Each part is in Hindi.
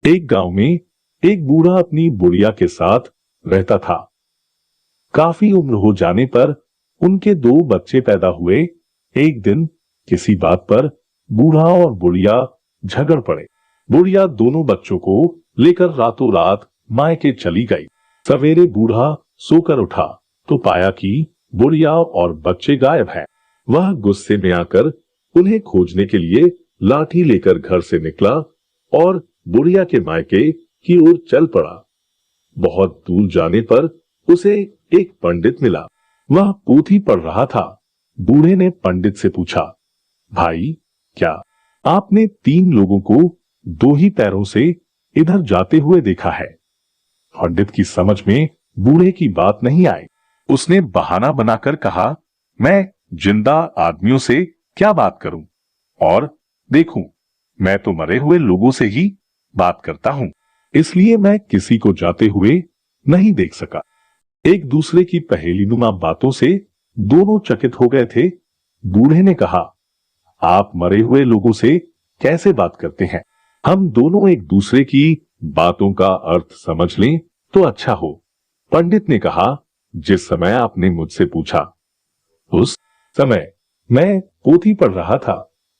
एक गांव में एक बूढ़ा अपनी बुढ़िया के साथ रहता था। काफी उम्र हो जाने पर उनके 2 बच्चे पैदा हुए। एक दिन किसी बात पर बूढ़ा और बुढ़िया झगड़ पड़े। बुढ़िया दोनों बच्चों को लेकर रातों रात मायके चली गई। सवेरे बूढ़ा सोकर उठा तो पाया कि बुढ़िया और बच्चे गायब हैं। वह गुस्से में आकर उन्हें खोजने के लिए लाठी लेकर घर से निकला और बुढ़िया के मायके की ओर चल पड़ा। बहुत दूर जाने पर उसे एक पंडित मिला। वह पोथी पढ़ रहा था। बूढ़े ने पंडित से पूछा, भाई, क्या आपने 3 लोगों को 2 ही पैरों से इधर जाते हुए देखा है? पंडित की समझ में बूढ़े की बात नहीं आई। उसने बहाना बनाकर कहा, मैं जिंदा आदमियों से क्या बात करूं, और देखूं, मैं तो मरे हुए लोगों से ही बात करता हूं, इसलिए मैं किसी को जाते हुए नहीं देख सका। एक दूसरे की पहेलीनुमा बातों से दोनों चकित हो गए थे। बूढ़े ने कहा, आप मरे हुए लोगों से कैसे बात करते हैं? हम दोनों एक दूसरे की बातों का अर्थ समझ लें तो अच्छा हो। पंडित ने कहा, जिस समय आपने मुझसे पूछा उस समय मैं पोथी पढ़ रहा था।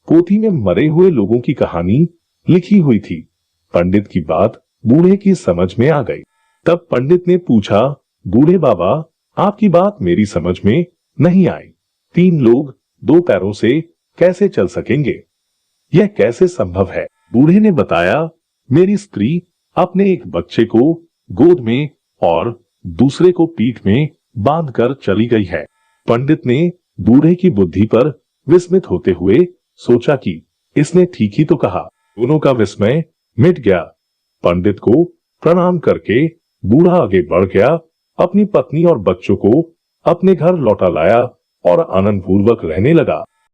पोथी में मरे हुए लोगों की कहानी लिखी हुई थी। पंडित की बात बूढ़े की समझ में आ गई। तब पंडित ने पूछा, बूढ़े बाबा, आपकी बात मेरी समझ में नहीं आई। 3 लोग 2 पैरों से कैसे चल सकेंगे? यह कैसे संभव है? बूढ़े ने बताया, मेरी स्त्री अपने एक बच्चे को गोद में और दूसरे को पीठ में बांधकर चली गई है। पंडित ने बूढ़े की बुद्धि पर विस्मित होते हुए सोचा कि इसने ठीक ही तो कहा। दोनों का विस्मय मिट गया। पंडित को प्रणाम करके बूढ़ा आगे बढ़ गया, अपनी पत्नी और बच्चों को अपने घर लौटा लाया और आनंद पूर्वक रहने लगा।